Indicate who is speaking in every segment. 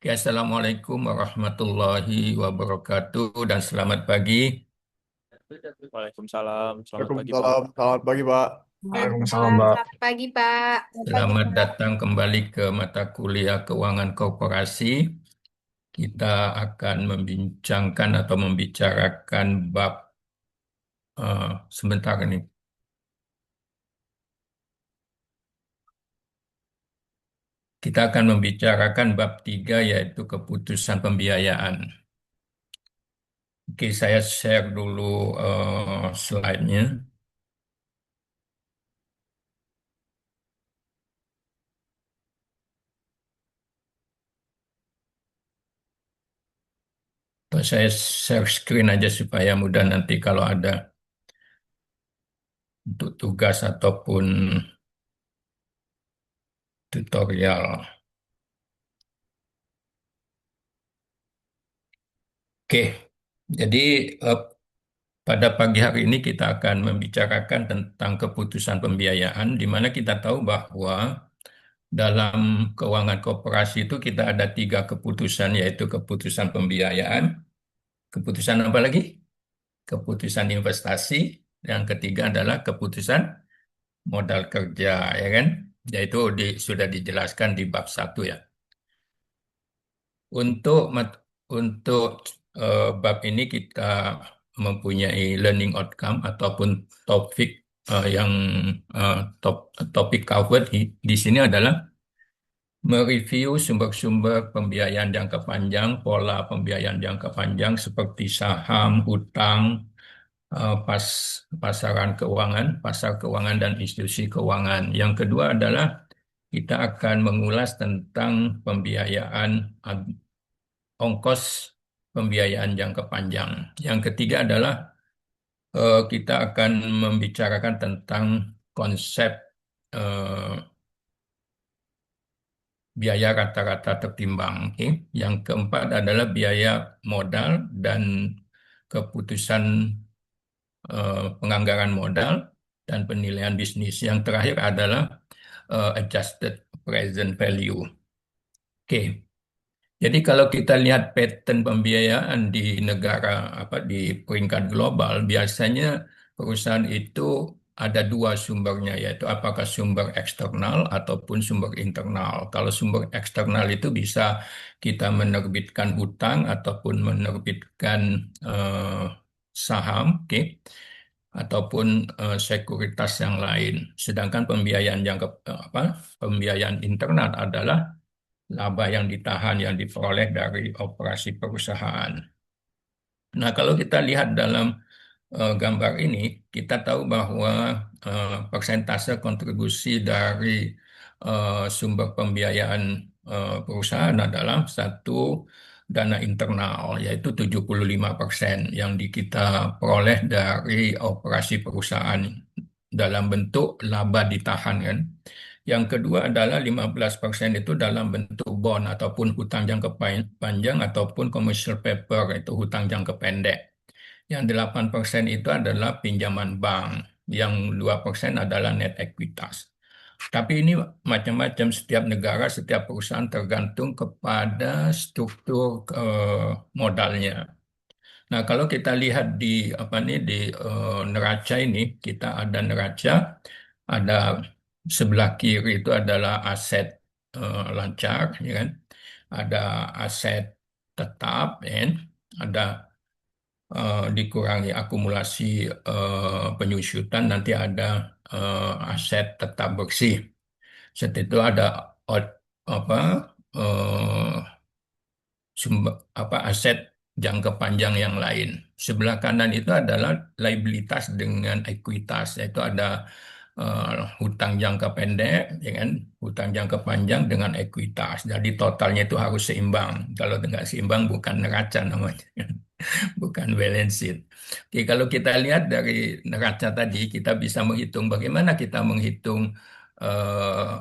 Speaker 1: Oke, Assalamualaikum warahmatullahi wabarakatuh dan selamat pagi.
Speaker 2: Waalaikumsalam, selamat pagi Pak.
Speaker 3: Waalaikumsalam, selamat pagi Pak.
Speaker 4: Waalaikumsalam, Mbak.
Speaker 5: Selamat pagi, Pak.
Speaker 1: Selamat datang kembali ke mata kuliah Keuangan Korporasi. Kita akan membincangkan atau membicarakan bab sebentar ini. Kita akan membicarakan bab 3 yaitu keputusan pembiayaan. Oke, saya share dulu slide-nya. Atau saya share screen aja supaya mudah nanti kalau ada untuk tugas ataupun tutorial. Oke, jadi eh, pada pagi hari ini kita akan membicarakan tentang keputusan pembiayaan, di mana kita tahu bahwa dalam keuangan koperasi itu kita ada tiga keputusan, yaitu keputusan pembiayaan, keputusan apa lagi? Keputusan investasi, yang ketiga adalah keputusan modal kerja, ya kan? Yaitu sudah dijelaskan di bab 1 ya. Untuk untuk bab ini kita mempunyai learning outcome ataupun topik yang topik covered di sini adalah mereview sumber-sumber pembiayaan jangka panjang, pola pembiayaan jangka panjang seperti saham, utang, pasaran keuangan, pasar keuangan dan institusi keuangan. Yang kedua adalah kita akan mengulas tentang pembiayaan ongkos pembiayaan jangka panjang. Yang ketiga adalah kita akan membicarakan tentang konsep eh, biaya rata-rata tertimbang. Oke. Yang keempat adalah biaya modal dan keputusan penganggaran modal dan penilaian bisnis. Yang terakhir adalah adjusted present value. Oke. Jadi kalau kita lihat pattern pembiayaan di negara di peringkat global, biasanya perusahaan itu ada dua sumbernya, yaitu apakah sumber eksternal ataupun sumber internal. Kalau sumber eksternal itu bisa kita menerbitkan hutang ataupun menerbitkan eh, saham, oke, ataupun sekuritas yang lain. Sedangkan pembiayaan pembiayaan internal adalah laba yang ditahan yang diperoleh dari operasi perusahaan. Nah, kalau kita lihat dalam gambar ini, kita tahu bahwa persentase kontribusi dari sumber pembiayaan perusahaan adalah satu dana internal, yaitu 75% yang kita peroleh dari operasi perusahaan dalam bentuk laba ditahan kan. Yang kedua adalah 15% itu dalam bentuk bond ataupun hutang jangka panjang ataupun commercial paper, itu hutang jangka pendek. Yang 8% itu adalah pinjaman bank. Yang 2% adalah net ekuitas. Tapi ini macam-macam, setiap negara, setiap perusahaan tergantung kepada struktur modalnya. Nah, kalau kita lihat di neraca ini, kita ada neraca, ada sebelah kiri itu adalah aset lancar, ya kan? Ada aset tetap, ya kan? Ada dikurangi akumulasi penyusutan, nanti ada aset tetap bersih. Setelah itu ada apa eh, aset jangka panjang yang lain. Sebelah kanan itu adalah liabilitas dengan ekuitas, yaitu ada hutang jangka pendek, ya kan? Hutang jangka panjang dengan ekuitas. Jadi totalnya itu harus seimbang. Kalau tidak seimbang bukan neraca namanya, bukan balance sheet. Oke, kalau kita lihat dari neraca tadi, kita bisa menghitung bagaimana kita menghitung eh,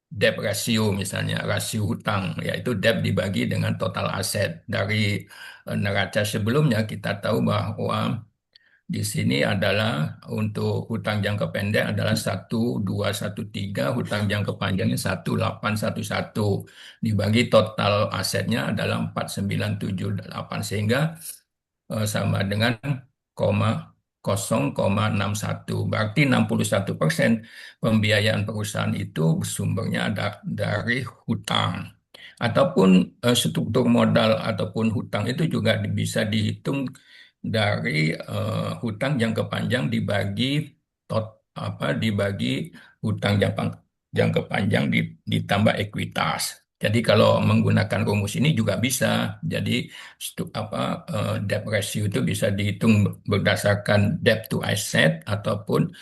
Speaker 1: debt ratio, misalnya rasio hutang, yaitu debt dibagi dengan total aset. Dari neraca sebelumnya kita tahu bahwa Di sini adalah untuk hutang jangka pendek adalah 1213, hutang jangka panjangnya 1811. Dibagi total asetnya adalah 4978 sehingga sama dengan koma 0,61. Berarti 61% pembiayaan perusahaan itu sumbernya ada dari hutang. Ataupun struktur modal ataupun hutang itu juga bisa dihitung dari hutang jangka panjang dibagi tot dibagi hutang jangka panjang ditambah ekuitas. Jadi kalau menggunakan rumus ini juga bisa. Jadi debt ratio itu bisa dihitung berdasarkan debt to asset ataupun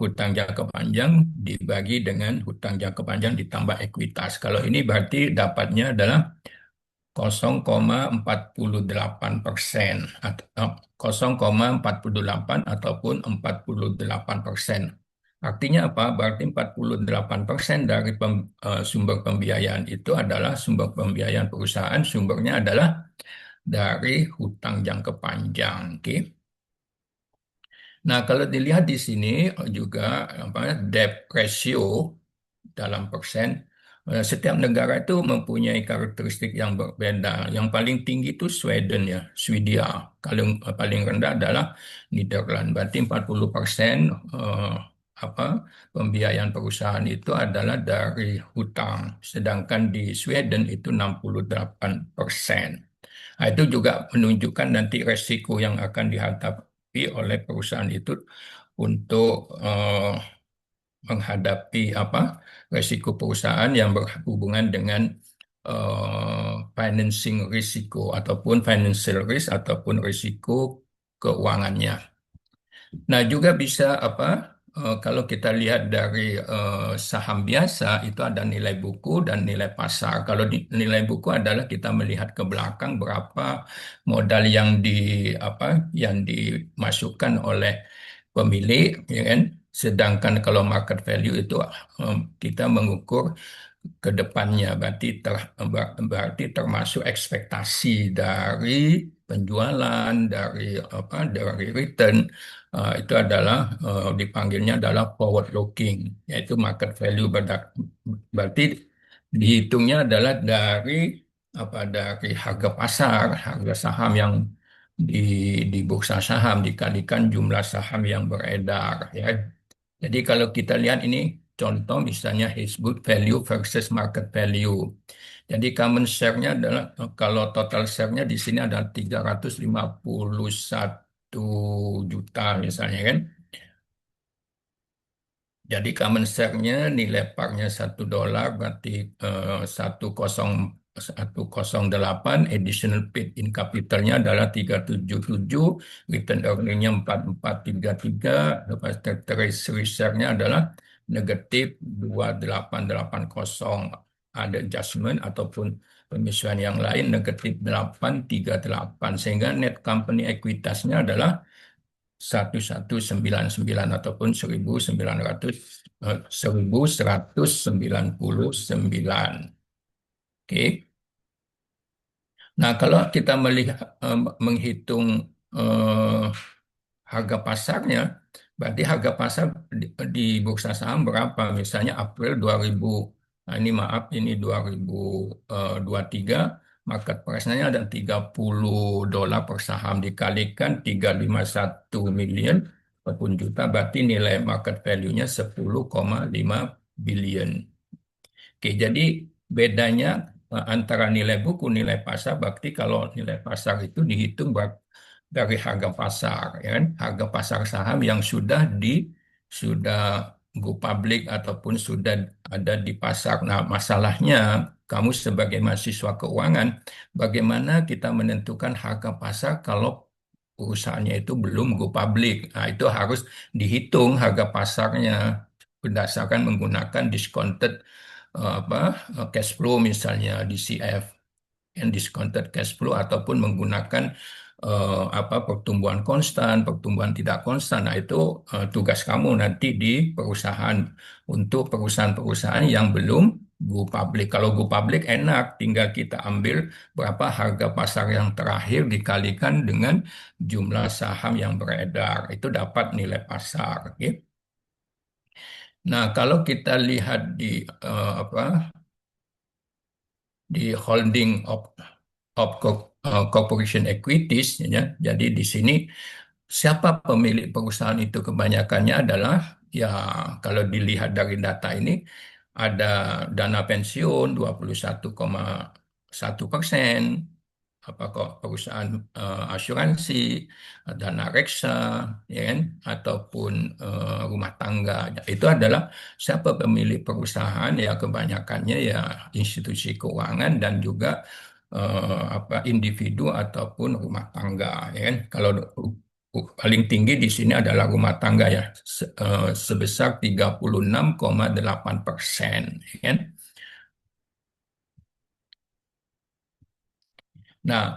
Speaker 1: hutang jangka panjang dibagi dengan hutang jangka panjang ditambah ekuitas. Kalau ini berarti dapatnya adalah 0,48% atau 0,48 ataupun 48%. Artinya apa? Berarti 48% dari sumber pembiayaan itu adalah sumber pembiayaan perusahaan, sumbernya adalah dari hutang jangka panjang. Oke. Nah, kalau dilihat di sini juga debt ratio dalam persen. Setiap negara itu mempunyai karakteristik yang berbeda. Yang paling tinggi itu Sweden ya, Swedia. Kalau paling rendah adalah Nederland. Berarti 40% apa pembiayaan perusahaan itu adalah dari hutang. Sedangkan di Sweden itu 68%. Nah, itu juga menunjukkan nanti resiko yang akan dihadapi oleh perusahaan itu untuk menghadapi resiko perusahaan yang berhubungan dengan financing risiko ataupun financial risk ataupun risiko keuangannya. Nah, juga bisa kalau kita lihat dari saham biasa itu ada nilai buku dan nilai pasar. Kalau nilai buku adalah kita melihat ke belakang berapa modal yang dimasukkan oleh pemilik, ya kan? Sedangkan kalau market value itu kita mengukur ke depannya, berarti termasuk ekspektasi dari penjualan, dari return. Itu adalah dipanggilnya adalah forward looking, yaitu market value. Berarti dihitungnya adalah dari harga pasar, harga saham yang di di bursa saham dikalikan jumlah saham yang beredar, ya. Jadi kalau kita lihat ini contoh misalnya Hizbut value versus market value. Jadi common share-nya adalah kalau total share-nya di sini ada 351 juta misalnya kan. Jadi common share-nya nilai par-nya $1 berarti 1008, additional paid in capital-nya adalah 377, return earning-nya 4433, lepas treasury share-nya adalah negatif 2880, ada adjustment ataupun penyesuaian yang lain negatif 838 sehingga net company equitasnya adalah 1199 ataupun 1199. Oke. Nah, kalau kita melihat menghitung eh, harga pasarnya, berarti harga pasar di bursa saham berapa? Misalnya April 2000, nah ini maaf, ini 2023, market price-nya ada $30 per saham dikalikan 351 million ataupun juta, berarti nilai market value-nya 10,5 billion. Oke, jadi bedanya antara nilai buku, nilai pasar, berarti kalau nilai pasar itu dihitung dari harga pasar, ya kan? Harga pasar saham yang sudah go public ataupun sudah ada di pasar. Nah, masalahnya kamu sebagai mahasiswa keuangan, bagaimana kita menentukan harga pasar kalau perusahaannya itu belum go public? Nah, itu harus dihitung harga pasarnya berdasarkan menggunakan discounted cash flow misalnya DCF, yang discounted cash flow ataupun menggunakan pertumbuhan konstan, pertumbuhan tidak konstan. Nah, itu tugas kamu nanti di perusahaan untuk perusahaan-perusahaan yang belum go public. Kalau go public enak, tinggal kita ambil berapa harga pasar yang terakhir dikalikan dengan jumlah saham yang beredar. Itu dapat nilai pasar. Oke. Nah, kalau kita lihat di apa di holding of corporation equities, ya. Jadi di sini siapa pemilik perusahaan itu kebanyakannya adalah ya kalau dilihat dari data ini ada dana pensiun 21,1%, apa kok perusahaan asuransi, dana reksa, ya kan, ataupun rumah tangga. Itu adalah siapa pemilik perusahaan ya kebanyakannya ya institusi keuangan dan juga apa individu ataupun rumah tangga, ya kan. Kalau paling tinggi di sini adalah rumah tangga ya sebesar 36,8%, ya kan. Nah,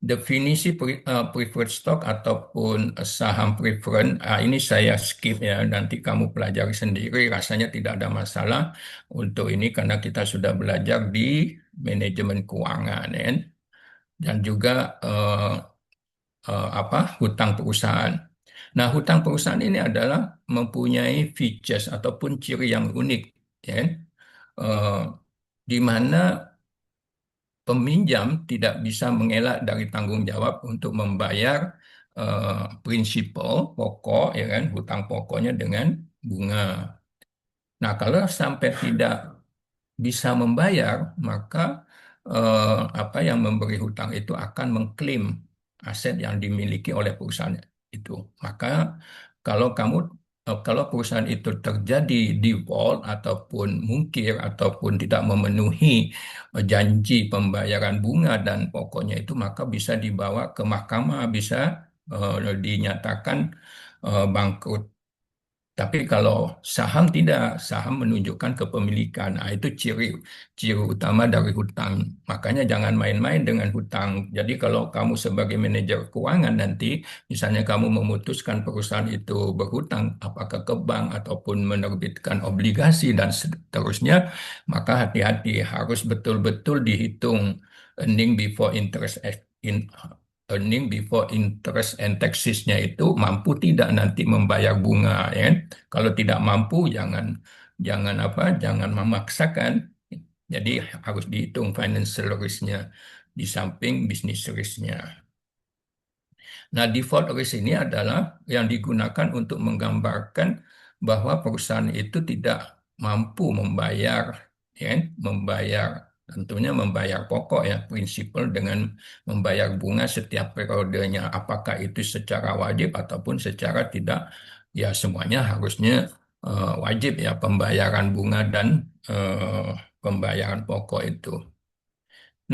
Speaker 1: definisi preferred stock ataupun saham preferred, ini saya skip ya, nanti kamu pelajari sendiri, rasanya tidak ada masalah untuk ini karena kita sudah belajar di manajemen keuangan, ya kan? Dan juga apa hutang perusahaan. Nah, hutang perusahaan ini adalah mempunyai features ataupun ciri yang unik, ya kan? Eh, di mana peminjam tidak bisa mengelak dari tanggung jawab untuk membayar prinsipal pokok, ya kan, hutang pokoknya dengan bunga. Nah, kalau sampai tidak bisa membayar, maka apa yang memberi hutang itu akan mengklaim aset yang dimiliki oleh perusahaan itu. Maka kalau perusahaan itu terjadi default ataupun mungkir ataupun tidak memenuhi janji pembayaran bunga dan pokoknya itu, maka bisa dibawa ke mahkamah, bisa dinyatakan bangkrut. Tapi kalau saham tidak, saham menunjukkan kepemilikan. Nah, itu ciri ciri utama dari hutang. Makanya jangan main-main dengan hutang. Jadi kalau kamu sebagai manajer keuangan nanti, misalnya kamu memutuskan perusahaan itu berhutang, apakah ke bank ataupun menerbitkan obligasi dan seterusnya, maka hati-hati harus betul-betul dihitung earning before interest earning before interest and taxes-nya itu mampu tidak nanti membayar bunga, ya kan? Kalau tidak mampu jangan jangan apa jangan memaksakan. Jadi harus dihitung financial risk-nya di samping business risk-nya. Nah, default risk ini adalah yang digunakan untuk menggambarkan bahwa perusahaan itu tidak mampu membayar, ya kan? Membayar tentunya membayar pokok ya, prinsipal dengan membayar bunga setiap periodenya. Apakah itu secara wajib ataupun secara tidak, ya semuanya harusnya wajib ya pembayaran bunga dan eh, pembayaran pokok itu.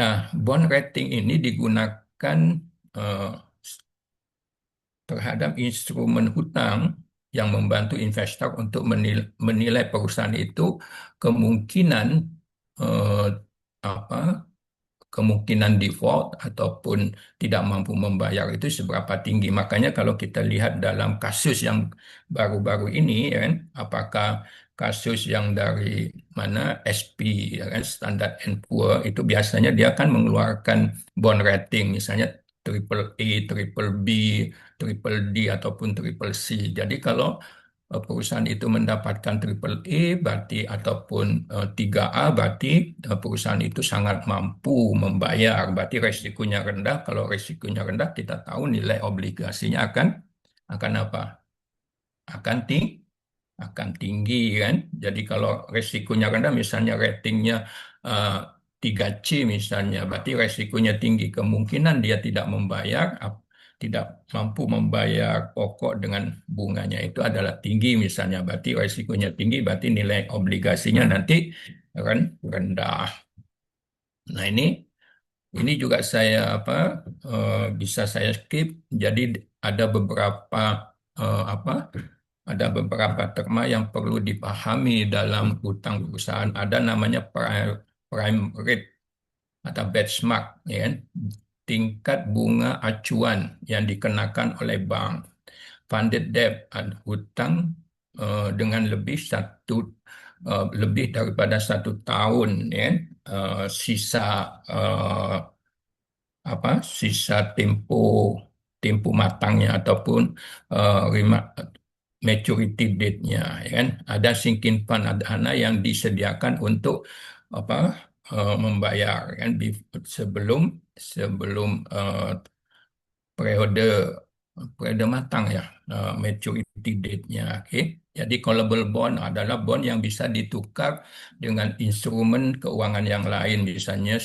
Speaker 1: Nah, bond rating ini digunakan eh, terhadap instrumen hutang yang membantu investor untuk menilai perusahaan itu kemungkinan eh, apa kemungkinan default ataupun tidak mampu membayar itu seberapa tinggi. Makanya kalau kita lihat dalam kasus yang baru-baru ini, ya kan, apakah kasus yang dari mana SP, ya kan, Standard and Poor itu biasanya dia akan mengeluarkan bond rating, misalnya triple A, triple B, triple D ataupun triple C. Jadi kalau perusahaan itu mendapatkan triple A berarti ataupun 3A berarti perusahaan itu sangat mampu membayar, berarti resikonya rendah. Kalau resikonya rendah kita tahu nilai obligasinya akan apa? Akan tinggi, akan tinggi, kan. Jadi kalau resikonya rendah misalnya ratingnya eh, 3C misalnya, berarti resikonya tinggi, kemungkinan dia tidak membayar, tidak mampu membayar pokok dengan bunganya itu adalah tinggi misalnya, berarti resikonya tinggi, berarti nilai obligasinya nanti rendah. Nah, ini juga saya bisa saya skip. Jadi ada beberapa apa ada beberapa terma yang perlu dipahami dalam hutang perusahaan. Ada namanya prime rate atau benchmark, ya kan? Tingkat bunga acuan yang dikenakan oleh bank. Funded debt, hutang dengan lebih satu lebih daripada 1 tahun, ya, sisa eh, sisa tempo tempo matangnya ataupun maturity date-nya, ya kan? Ada sinking fund, ada dana yang disediakan untuk apa membayar, kan, sebelum sebelum periode periode matang, ya, maturity date-nya. Oke. Jadi callable bond adalah bond yang bisa ditukar dengan instrumen keuangan yang lain. Misalnya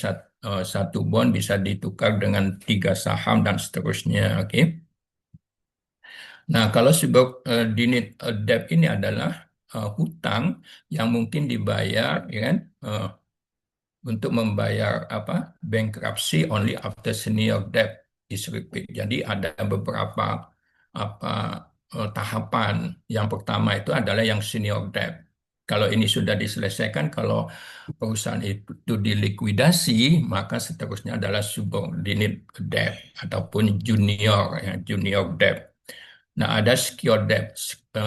Speaker 1: satu bond bisa ditukar dengan 3 saham dan seterusnya. Oke. Nah, kalau sebab unit debt ini adalah hutang yang mungkin dibayar, ya kan, untuk membayar bankruptcy only after senior debt is repaid. Jadi ada beberapa apa tahapan. Yang pertama itu adalah yang senior debt. Kalau ini sudah diselesaikan, kalau perusahaan itu dilikuidasi, maka seterusnya adalah subordinate debt ataupun junior, ya, junior debt. Nah, ada secure debt.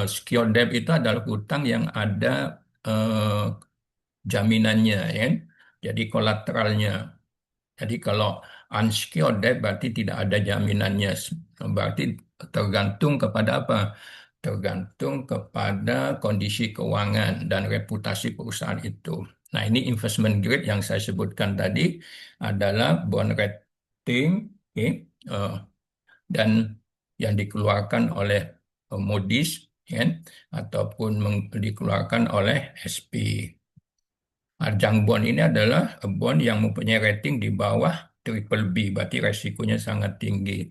Speaker 1: Secure debt itu adalah hutang yang ada jaminannya, ya kan? Jadi kolateralnya. Jadi kalau unsecured debt berarti tidak ada jaminannya. Berarti tergantung kepada apa? Tergantung kepada kondisi keuangan dan reputasi perusahaan itu. Nah, ini investment grade yang saya sebutkan tadi adalah bond rating, oke, eh, dan yang dikeluarkan oleh Moody's, ya, ataupun dikeluarkan oleh SP. Junk bond ini adalah bond yang mempunyai rating di bawah triple B, berarti resikonya sangat tinggi.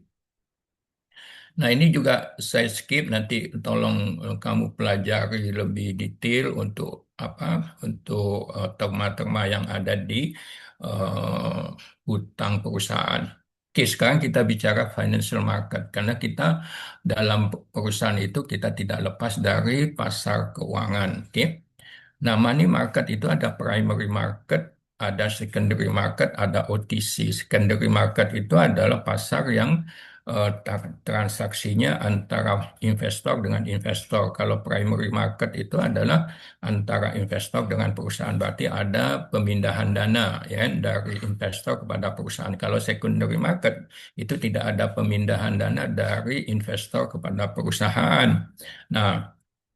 Speaker 1: Nah, ini juga saya skip, nanti tolong kamu pelajari lebih detail untuk untuk terma-terma yang ada di eh, hutang perusahaan. Oke, sekarang kita bicara financial market karena kita dalam perusahaan itu kita tidak lepas dari pasar keuangan. Oke. Nah, money market itu ada primary market, ada secondary market, ada OTC. Secondary market itu adalah pasar yang transaksinya antara investor dengan investor. Kalau primary market itu adalah antara investor dengan perusahaan. Berarti ada pemindahan dana, ya, dari investor kepada perusahaan. Kalau secondary market itu tidak ada pemindahan dana dari investor kepada perusahaan. Nah,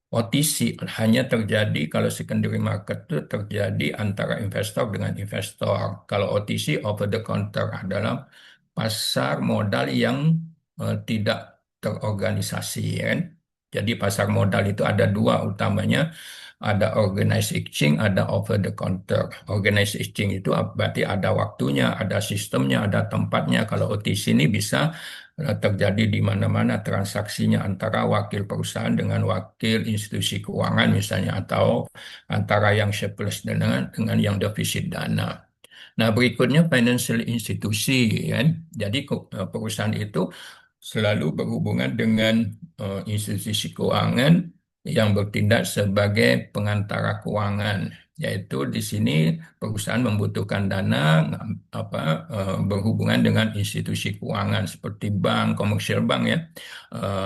Speaker 1: OTC hanya terjadi kalau secondary market itu terjadi antara investor dengan investor. Kalau OTC, over the counter, adalah pasar modal yang tidak terorganisasi, ya kan? Jadi pasar modal itu ada dua utamanya, ada organized exchange, ada over the counter. Organized exchange itu berarti ada waktunya, ada sistemnya, ada tempatnya. Kalau OTC ini bisa terjadi di mana-mana transaksinya antara wakil perusahaan dengan wakil institusi keuangan misalnya, atau antara yang surplus dengan yang defisit dana. Nah, berikutnya financial institusi, kan. Jadi perusahaan itu selalu berhubungan dengan institusi keuangan yang bertindak sebagai pengantara keuangan, yaitu di sini perusahaan membutuhkan dana apa berhubungan dengan institusi keuangan seperti bank, komersial bank, ya,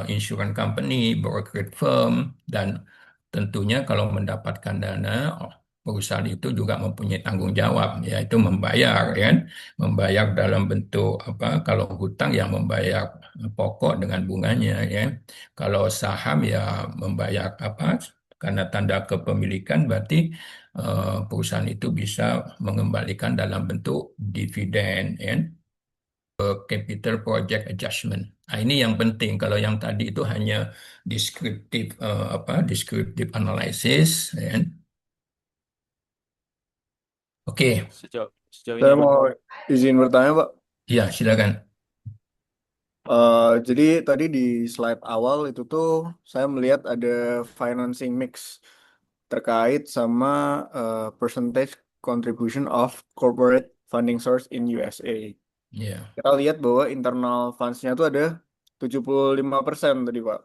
Speaker 1: insurance company, brokerage firm, dan tentunya kalau mendapatkan dana, perusahaan itu juga mempunyai tanggung jawab, yaitu membayar, ya kan? Membayar dalam bentuk kalau hutang yang membayar pokok dengan bunganya, ya. Kalau saham ya membayar karena tanda kepemilikan, berarti perusahaan itu bisa mengembalikan dalam bentuk dividen, ya. Capital project adjustment. Nah, ini yang penting. Kalau yang tadi itu hanya deskriptif deskriptif analysis, ya kan? Oke,
Speaker 2: Sejauh ini
Speaker 3: Saya
Speaker 2: aman.
Speaker 3: mau izin bertanya, Pak.
Speaker 1: ya silakan.
Speaker 3: Jadi tadi di slide awal itu tuh saya melihat ada financing mix terkait sama percentage contribution of corporate funding source in USA.
Speaker 1: Ya,
Speaker 3: Kita lihat bahwa internal funds-nya tuh ada 75% tadi, Pak.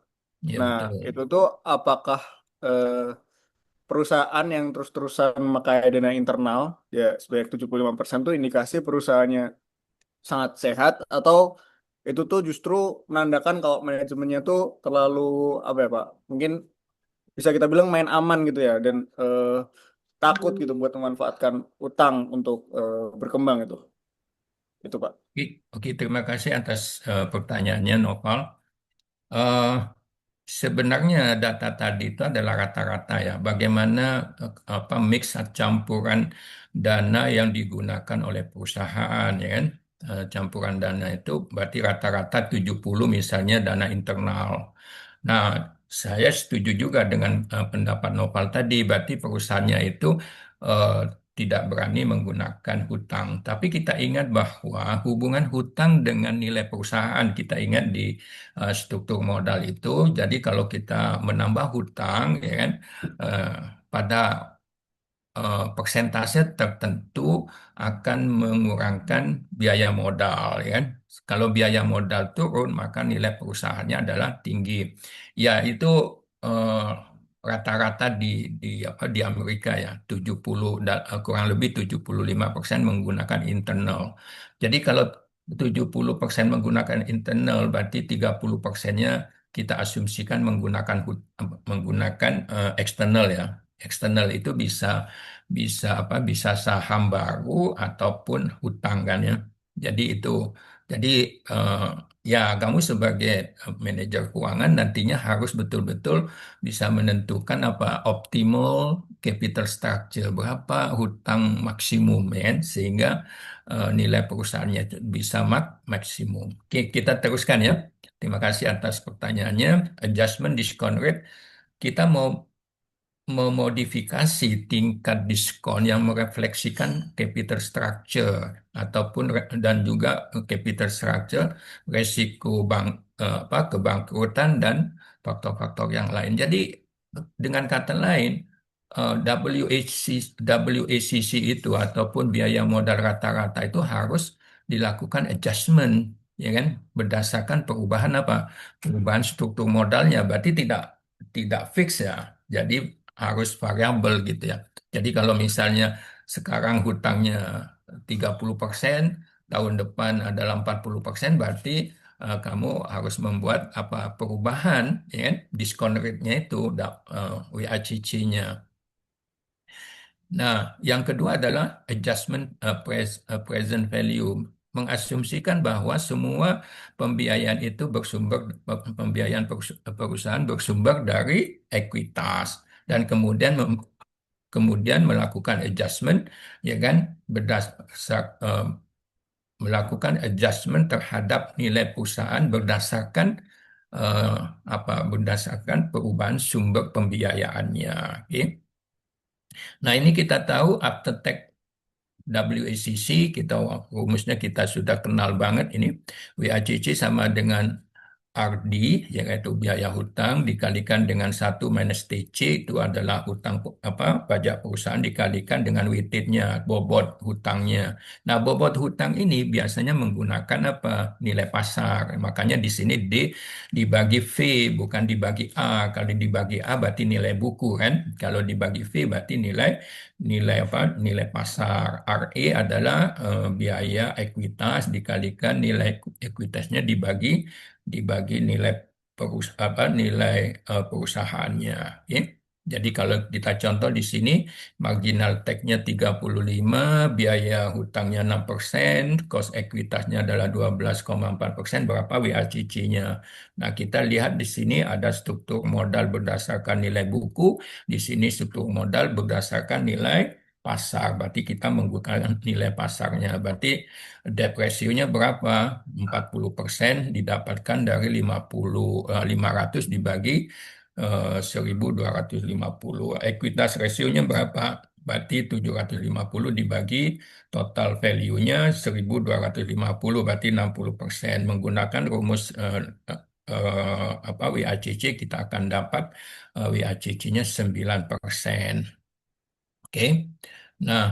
Speaker 1: ya
Speaker 3: Nah,
Speaker 1: betul.
Speaker 3: itu tuh apakah eh, perusahaan yang terus-terusan memakai dana internal ya sebanyak 75% tuh indikasi perusahaannya sangat sehat, atau itu tuh justru menandakan kalau manajemennya tuh terlalu apa ya Pak? Mungkin bisa kita bilang main aman gitu ya, dan takut gitu buat memanfaatkan utang untuk berkembang itu Pak.
Speaker 1: Oke, oke, terima kasih atas pertanyaannya, Noval. Eh, Sebenarnya data tadi itu adalah rata-rata ya. Bagaimana apa mix campuran dana yang digunakan oleh perusahaan ya kan? Campuran dana itu berarti rata-rata 70 misalnya dana internal. Nah, saya setuju juga dengan pendapat Noval tadi. Berarti perusahaannya itu eh, tidak berani menggunakan hutang. Tapi kita ingat bahwa hubungan hutang dengan nilai perusahaan, kita ingat di struktur modal itu. Jadi kalau kita menambah hutang, ya kan, eh, pada persentase tertentu akan mengurangkan biaya modal, ya kan. Kalau biaya modal turun, maka nilai perusahaannya adalah tinggi. Ya, itu eh, rata-rata di Amerika ya, 70 kurang lebih 75% menggunakan internal. Jadi kalau 70% menggunakan internal, berarti 30%-nya kita asumsikan menggunakan eksternal ya. Eksternal itu bisa bisa bisa saham baru ataupun hutang kan ya. Jadi itu jadi eh, ya kamu sebagai manajer keuangan nantinya harus betul-betul bisa menentukan apa optimal capital structure berapa hutang maksimum ya kan? Sehingga nilai perusahaannya itu bisa maksimum. Oke, kita teruskan ya. Terima kasih atas pertanyaannya. Adjustment discount rate kita mau memodifikasi tingkat diskon yang merefleksikan capital structure ataupun dan juga capital structure resiko kebangkrutan dan faktor-faktor yang lain. Jadi dengan kata lain WACC itu ataupun biaya modal rata-rata itu harus dilakukan adjustment ya kan berdasarkan perubahan apa? Perubahan struktur modalnya berarti tidak fix ya. Jadi harus variabel gitu ya. Jadi kalau misalnya sekarang hutangnya 30%, tahun depan adalah 40%, berarti kamu harus membuat apa perubahan ya, kan? Diskon rate-nya itu WACC-nya. Nah, yang kedua adalah adjustment present value, mengasumsikan bahwa semua pembiayaan itu perusahaan bersumber dari ekuitas dan kemudian melakukan adjustment ya kan melakukan adjustment terhadap nilai perusahaan eh, berdasarkan perubahan sumber pembiayaannya. Oke. Nah, ini kita tahu after tax WACC kita rumusnya kita sudah kenal banget ini WACC sama dengan RD yaitu biaya hutang dikalikan dengan satu minus TC itu adalah hutang pajak perusahaan dikalikan dengan weighted-nya bobot hutangnya. Nah, bobot hutang ini biasanya menggunakan apa? Nilai pasar. Makanya di sini D dibagi V bukan dibagi A. Kalau dibagi A berarti nilai buku kan. Kalau dibagi V berarti nilai nilai apa? Nilai pasar. RE adalah biaya ekuitas dikalikan nilai ekuitasnya dibagi nilai nilai perusahaannya. Oke. Jadi kalau kita contoh di sini marginal tax-nya 35, biaya hutangnya 6%, cost ekuitasnya adalah 12,4%, berapa WACC-nya? Nah, kita lihat di sini ada struktur modal berdasarkan nilai buku, di sini struktur modal berdasarkan nilai pasar. Berarti kita menggunakan nilai pasarnya. Berarti depresionya berapa? 40% didapatkan dari 500 dibagi 1.250. Ekuitas rasionya berapa? Berarti 750 dibagi total value-nya 1.250 berarti 60%. Menggunakan rumus WACC kita akan dapat WACC-nya 9%. Oke. Nah,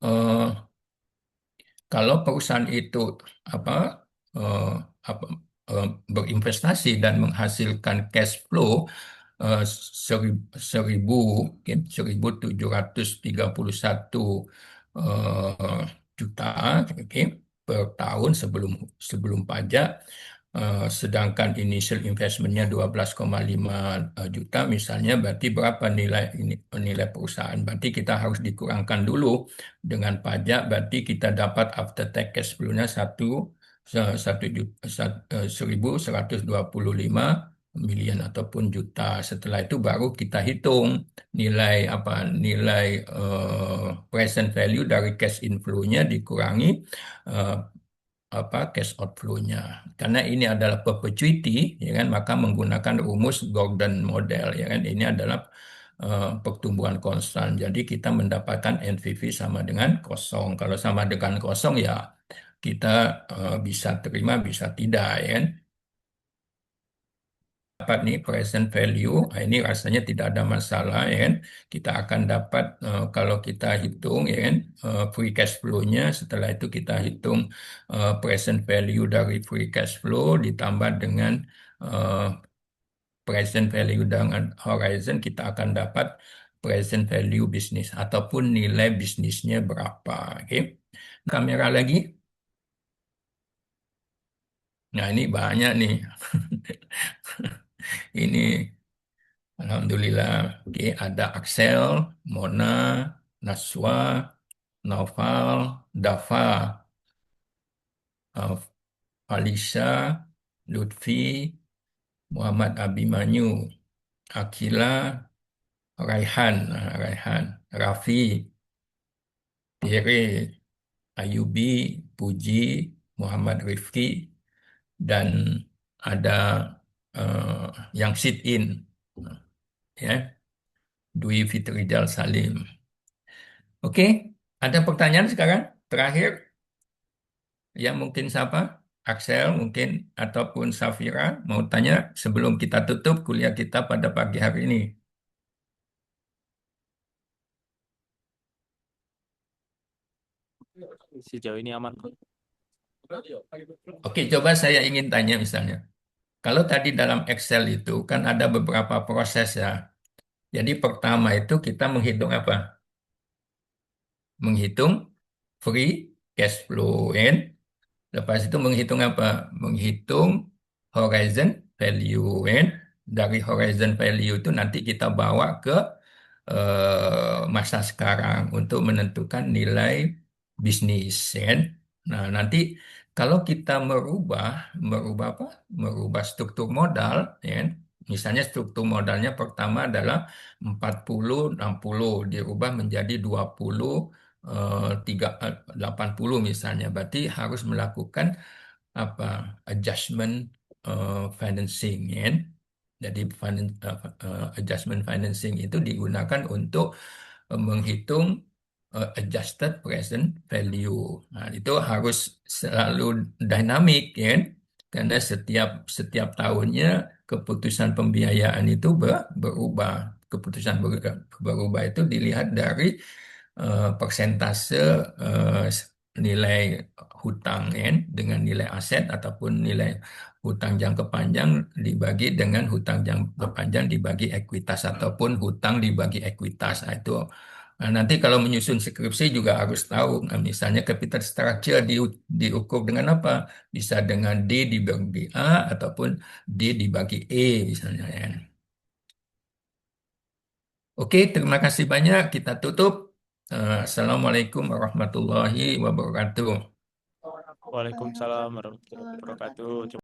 Speaker 1: eh, kalau perusahaan itu apa eh, apa berinvestasi dan menghasilkan cash flow eh, 1.731 juta, oke, per tahun sebelum sebelum pajak, sedangkan initial investmentnya 12,5 juta misalnya, berarti berapa nilai perusahaan? Berarti kita harus dikurangkan dulu dengan pajak, berarti kita dapat after tax cash flow-nya 1.125 miliar ataupun juta. Setelah itu baru kita hitung nilai present value dari cash inflow-nya dikurangi eh, cash outflow-nya. Karena ini adalah perpetuity, ya kan, maka menggunakan rumus Gordon model, ya kan. Ini adalah pertumbuhan konstan. Jadi kita mendapatkan NPV sama dengan kosong. Kalau sama dengan kosong ya kita bisa terima, bisa tidak, ya kan. Dapat nih present value, nah, ini rasanya tidak ada masalah, ya kan. Kita akan dapat kalau kita hitung, ya kan, free cash flow-nya. Setelah itu kita hitung present value dari free cash flow ditambah dengan eh, present value dengan horizon, kita akan dapat present value bisnis ataupun nilai bisnisnya berapa. Oke. Kamera lagi. Nah, ini banyak nih. Ini Alhamdulillah. Oke, ada Axel, Mona, Naswa, Naufal, Dafa, uh, Alisa, Lutfi, Muhammad Abimanyu, Akila, Raihan, Raffi, Tere, Ayubi, Puji, Muhammad Rifki, dan ada yang sit in, ya, Dwi Fitrijal Salim. Oke, ada pertanyaan sekarang? Terakhir, yang mungkin siapa? Axel mungkin ataupun Safira mau tanya sebelum kita tutup kuliah kita pada pagi hari ini.
Speaker 2: Sejauh ini aman kok.
Speaker 1: Oke, coba saya ingin tanya misalnya. Kalau tadi dalam Excel itu kan ada beberapa proses ya. Jadi pertama itu kita menghitung apa? Menghitung free cash flow, ya kan? Lepas itu menghitung apa? Menghitung horizon value, kan? Dari horizon value itu nanti kita bawa ke masa sekarang untuk menentukan nilai bisnis, kan? Nah, nanti kalau kita merubah apa? Merubah struktur modal, ya kan? Misalnya struktur modalnya pertama adalah 40/60 dirubah menjadi 80/80 misalnya. Berarti harus melakukan apa adjustment financing, ya kan? Jadi adjustment financing itu digunakan untuk menghitung adjusted present value. Nah, itu harus selalu dynamic, ya kan? Karena setiap setiap tahunnya keputusan pembiayaan itu berubah. Keputusan berubah itu dilihat dari persentase eh, nilai hutang, ya kan, dengan nilai aset ataupun nilai hutang jangka panjang dibagi dengan hutang jangka panjang dibagi ekuitas ataupun hutang dibagi ekuitas. Nah, itu nanti kalau menyusun skripsi juga harus tahu. Nah, misalnya capital structure diukur dengan apa? Bisa dengan D dibagi A ataupun D dibagi E misalnya, ya. Oke, terima kasih banyak. Kita tutup. Assalamualaikum warahmatullahi wabarakatuh.
Speaker 2: Waalaikumsalam warahmatullahi wabarakatuh.